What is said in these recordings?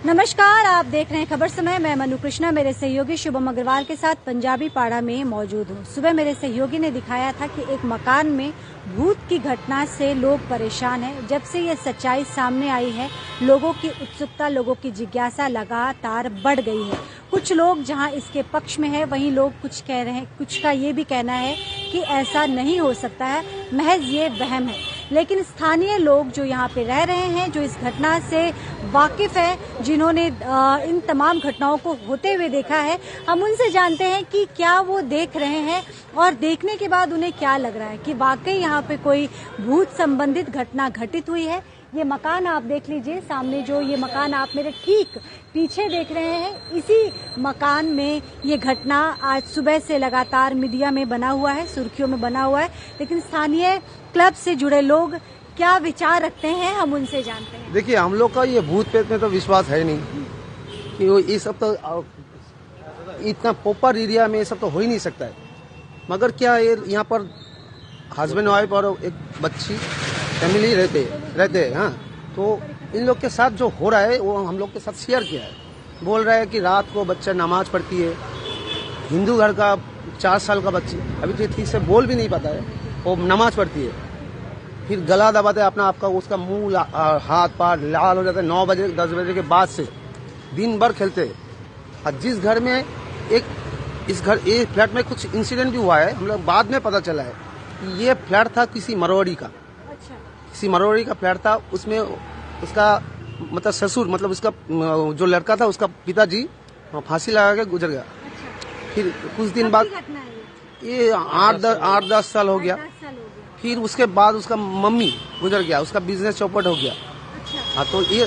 नमस्कार, आप देख रहे हैं खबर समय। मैं मनु कृष्णा मेरे सहयोगी शुभम अग्रवाल के साथ पंजाबी पाड़ा में मौजूद हूँ। सुबह मेरे सहयोगी ने दिखाया था कि एक मकान में भूत की घटना से लोग परेशान हैं। जब से ये सच्चाई सामने आई है, लोगों की उत्सुकता, लोगों की जिज्ञासा लगातार बढ़ गई है। कुछ लोग जहां इसके पक्ष में है, वहीं लोग कुछ कह रहे हैं, कुछ का ये भी कहना है कि ऐसा नहीं हो सकता है, महज ये वहम है। लेकिन स्थानीय लोग जो यहाँ पे रह रहे हैं, जो इस घटना से वाकिफ है, जिन्होंने इन तमाम घटनाओं को होते हुए देखा है, हम उनसे जानते हैं कि क्या वो देख रहे हैं और देखने के बाद उन्हें क्या लग रहा है कि वाकई यहाँ पे कोई भूत संबंधित घटना घटित हुई है। ये मकान आप देख लीजिए, सामने जो ये मकान आप मेरे ठीक पीछे देख रहे हैं, इसी मकान में ये घटना आज सुबह से लगातार मीडिया में बना हुआ है, सुर्खियों में बना हुआ है। लेकिन स्थानीय क्लब से जुड़े लोग क्या विचार रखते हैं, हम उनसे जानते हैं। देखिए, हम लोग का ये भूत प्रेत में तो विश्वास है नहीं कि वो ये सब तो इतना पॉपुलर एरिया में ये सब तो हो ही नहीं सकता है। मगर क्या ये यहाँ पर हस्बैंड वाइफ और एक बच्ची फैमिली रहते हैं। हाँ, तो इन लोग के साथ जो हो रहा है वो हम लोग के साथ शेयर किया है। बोल रहा है कि रात को बच्चा नमाज पढ़ती है, हिंदू घर का 4 साल का बच्ची, अभी तो ठीक से बोल भी नहीं पाता है, वो नमाज पढ़ती है, फिर गला दबाते है अपना आपका, उसका मुंह हाथ पार लाल हो जाता है। 9 बजे 10 बजे के बाद से दिन भर खेलते हैं। और जिस घर में इस फ्लैट में कुछ इंसिडेंट भी हुआ है, हम लोग बाद में पता चला है कि ये फ्लैट था किसी मरवाड़ी का। किसी मरवाड़ी का फ्लैट था, उसमें उसका मतलब ससुर, मतलब उसका जो लड़का था, उसका पिताजी फांसी लगा के गुजर गया। फिर कुछ दिन बाद, ये 8-10 साल हो गया। फिर उसके बाद उसका मम्मी गुजर गया, उसका बिजनेस चौपट हो गया। हाँ, तो ये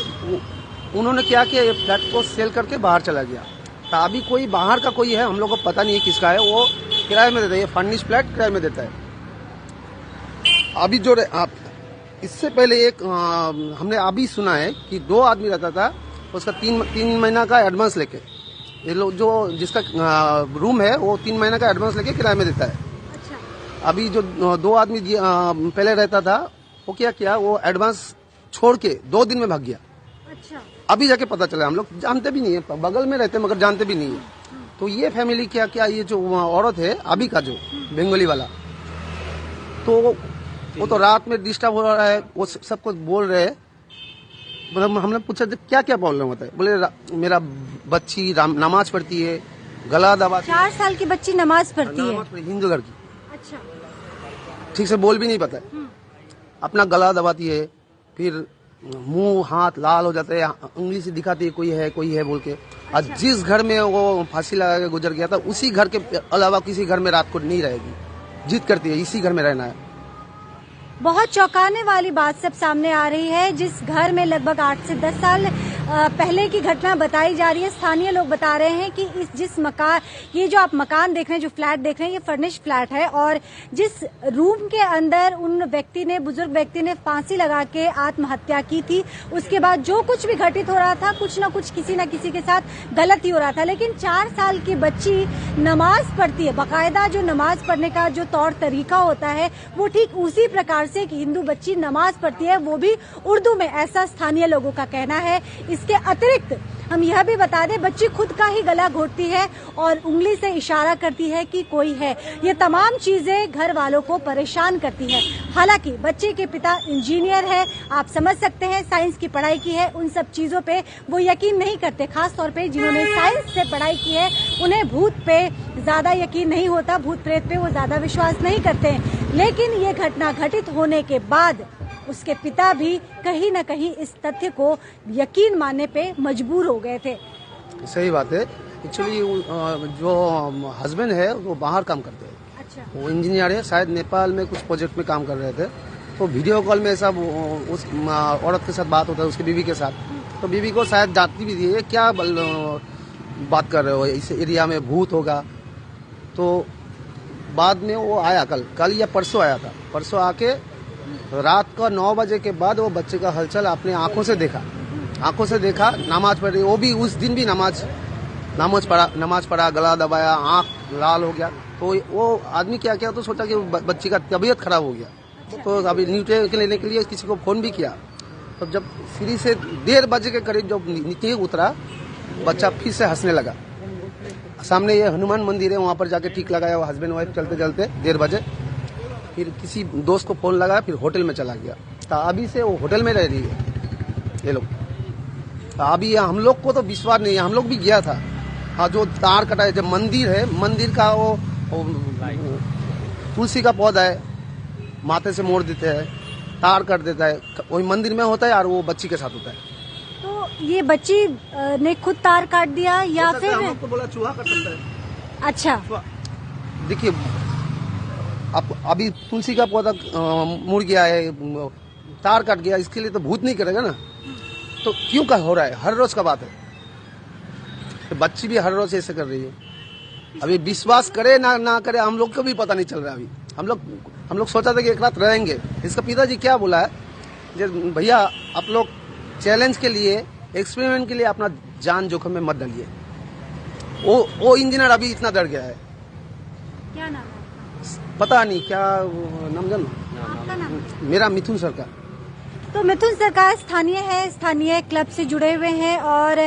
उन्होंने क्या किया, ये फ्लैट को सेल करके बाहर चला गया। तो अभी कोई बाहर का कोई है, हम लोग को पता नहीं है किसका है, वो किराए में देता है, ये फर्निश फ्लैट किराए में देता है। अभी जो आप इससे पहले एक हमने अभी सुना है कि 2 आदमी रहता था, उसका 3 महीना का एडवांस लेके, ये लोग जो जिसका रूम है वो 3 महीना का एडवांस लेके किराए में देता है। अच्छा। अभी जो 2 आदमी पहले रहता था, वो क्या किया, वो एडवांस छोड़ के 2 दिन में भाग गया। अच्छा। अभी जाके पता चला, हम लोग जानते भी नहीं है, बगल में रहते मगर जानते भी नहीं है। तो ये फैमिली क्या ये जो औरत है अभी का, जो बंगाली वाला, तो वो तो रात में डिस्टर्ब हो रहा है, वो सब कुछ बोल रहे हैं। मतलब हमने पूछा क्या क्या प्रॉब्लम होता है, बोले मेरा बच्ची नमाज पढ़ती है, गला दबा। 4 साल की बच्ची नमाज पढ़ती है, हिंदू घर की। अच्छा। ठीक से बोल भी नहीं पाता है, अपना गला दबाती है, फिर मुंह हाथ लाल हो जाते हैं, उंगली से दिखाती है कोई है बोल के। और अच्छा। जिस घर में वो फांसी लगा के गुजर गया था, उसी घर के अलावा किसी घर में रात को नहीं रहेगी, जिद करती है इसी घर में रहना है। बहुत चौंकाने वाली बात सब सामने आ रही है। जिस घर में लगभग 8 से 10 साल पहले की घटना बताई जा रही है, स्थानीय लोग बता रहे हैं कि ये जो आप मकान देख रहे हैं, जो फ्लैट देख रहे हैं, ये फर्निश फ्लैट है। और जिस रूम के अंदर उन बुजुर्ग व्यक्ति ने फांसी लगा के आत्महत्या की थी, उसके बाद जो कुछ भी घटित हो रहा था, कुछ न कुछ किसी न किसी के साथ गलत ही हो रहा था। लेकिन 4 साल की बच्ची नमाज पढ़ती है, बाकायदा जो नमाज पढ़ने का जो तौर तरीका होता है, वो ठीक उसी प्रकार से एक हिंदू बच्ची नमाज पढ़ती है, वो भी उर्दू में, ऐसा स्थानीय लोगों का कहना है। इसके अतिरिक्त हम यह भी बता दें, बच्ची खुद का ही गला घोटती है और उंगली से इशारा करती है कि कोई है। ये तमाम चीजें घर वालों को परेशान करती है। हालांकि बच्चे के पिता इंजीनियर है, आप समझ सकते हैं, साइंस की पढ़ाई की है, उन सब चीजों पे वो यकीन नहीं करते। खास तौर पे जिन्होंने साइंस से पढ़ाई की है, उन्हें भूत पे ज्यादा यकीन नहीं होता, भूत प्रेत पे वो ज्यादा विश्वास नहीं करते। लेकिन ये घटना घटित होने के बाद उसके पिता भी कहीं न कहीं इस तथ्य को यकीन मानने पे मजबूर हो गए थे। सही बात है। एक्चुअली जो हस्बैंड है वो बाहर काम करते हैं। अच्छा। वो इंजीनियर है, शायद नेपाल में कुछ प्रोजेक्ट में काम कर रहे थे। तो वीडियो कॉल में सब उस औरत के साथ बात होता है, उसकी बीवी के साथ। तो बीवी को शायद जाती भी थी, क्या बात कर रहे हो, इस एरिया में भूत होगा। तो बाद में वो आया, कल या परसों आया था। परसों आके रात का 9 बजे के बाद वो बच्चे का हलचल अपने आंखों से देखा, नमाज पढ़ रही, वो भी उस दिन भी नमाज पढ़ा, गला दबाया, आंख लाल हो गया। तो वो आदमी क्या किया, तो सोचा कि बच्ची का तबीयत खराब हो गया। तो अभी न्यूट्रिशन लेने के लिए किसी को फोन भी किया, तो जब सीढ़ी से 1:30 बजे के करीब जब नीचे उतरा, बच्चा फिर से हंसने लगा। सामने ये हनुमान मंदिर है, वहाँ पर जाके टीक लगाया, वो हस्बैंड वाइफ चलते चलते 1:30 बजे। फिर किसी दोस्त को फोन लगाया, फिर होटल में चला गया। तो अभी से वो होटल में रह रही है ये लोग। तो अभी हम लोग को तो विश्वास नहीं है, हम लोग भी गया था। हाँ, जो तार कटा है, जब मंदिर है, मंदिर का वो तुलसी का पौधा है, माथे से मोड़ देते हैं, तार कर देता है, वही मंदिर में होता है और वो बच्ची के साथ होता है। तो ये बच्ची ने खुद तार काट दिया या फिर हम लोग तो बोला चूहा कर सकता है। अच्छा, देखिए अब अभी तुलसी का पौधा मुड़ गया है, तार कट गया, इसके लिए तो भूत नहीं करेगा ना। तो क्यों का हो रहा है? हर रोज का बात है। तो बच्ची भी हर रोज ऐसे कर रही है। अभी विश्वास करे ना करे, हम लोग को भी पता नहीं चल रहा। अभी हम लोग सोचा था कि एक रात रहेंगे। इसका पिताजी क्या बोला है, जे भैया आप लोग चैलेंज के लिए, एक्सपेरिमेंट के लिए अपना जान जोखिम में मत डालिए। वो इंजीनियर अभी इतना डर गया है। क्या नाम है? पता नहीं क्या नाम जानो? आपका नाम? मेरा मिथुन सरकार। तो मिथुन सरकार स्थानीय है, स्थानीय क्लब से जुड़े हुए हैं और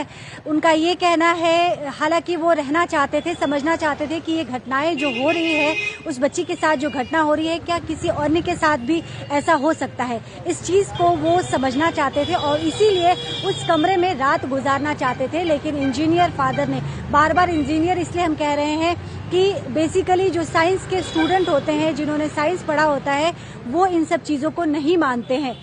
उनका ये कहना है, हालांकि वो रहना चाहते थे, समझना चाहते थे कि ये घटनाएं जो हो रही है, उस बच्ची के साथ जो घटना हो रही है, क्या किसी अन्य के साथ भी ऐसा हो सकता है, इस चीज को वो समझना चाहते थे और इसीलिए उस कमरे में रात गुजारना चाहते थे। लेकिन इंजीनियर फादर ने बार बार, इंजीनियर इसलिए हम कह रहे हैं कि बेसिकली जो साइंस के स्टूडेंट होते हैं, जिन्होंने साइंस पढ़ा होता है, वो इन सब चीजों को नहीं मानते हैं।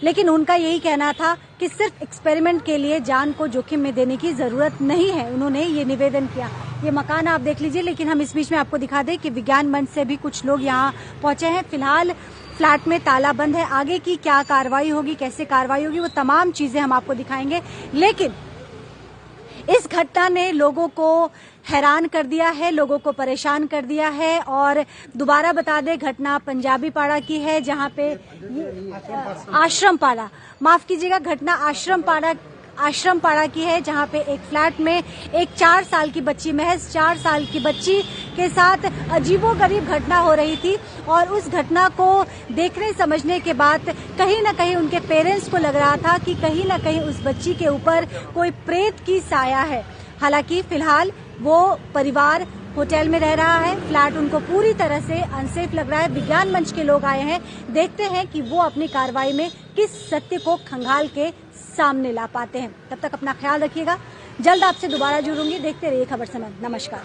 लेकिन उनका यही कहना था कि सिर्फ एक्सपेरिमेंट के लिए जान को जोखिम में देने की जरूरत नहीं है। उन्होंने ये निवेदन किया। ये मकान आप देख लीजिए, लेकिन हम इस बीच में आपको दिखा दें कि विज्ञान मंच से भी कुछ लोग यहाँ पहुंचे हैं। फिलहाल फ्लैट में ताला बंद है। आगे की क्या कार्रवाई होगी, कैसे कार्रवाई होगी, वो तमाम चीजें हम आपको दिखाएंगे। लेकिन इस घटना ने लोगों को हैरान कर दिया है, लोगों को परेशान कर दिया है। और दोबारा बता दें, घटना पंजाबी पाड़ा की है, जहां पे आश्रम पाड़ा, माफ कीजिएगा, घटना आश्रम पाड़ा की है, जहां पे एक फ्लैट में एक 4 साल की बच्ची, महज 4 साल की बच्ची के साथ अजीबोगरीब घटना हो रही थी। और उस घटना को देखने समझने के बाद कहीं न कहीं उनके पेरेंट्स को लग रहा था कि कहीं न कहीं उस बच्ची के ऊपर कोई प्रेत की साया है। हालांकि फिलहाल वो परिवार होटल में रह रहा है, फ्लैट उनको पूरी तरह से अनसेफ लग रहा है। विज्ञान मंच के लोग आए हैं, देखते हैं कि वो अपनी कार्रवाई में किस सत्य को खंगाल के सामने ला पाते हैं। तब तक अपना ख्याल रखिएगा, जल्द आपसे दोबारा जुड़ूंगी। देखते रहिए खबर समय। नमस्कार।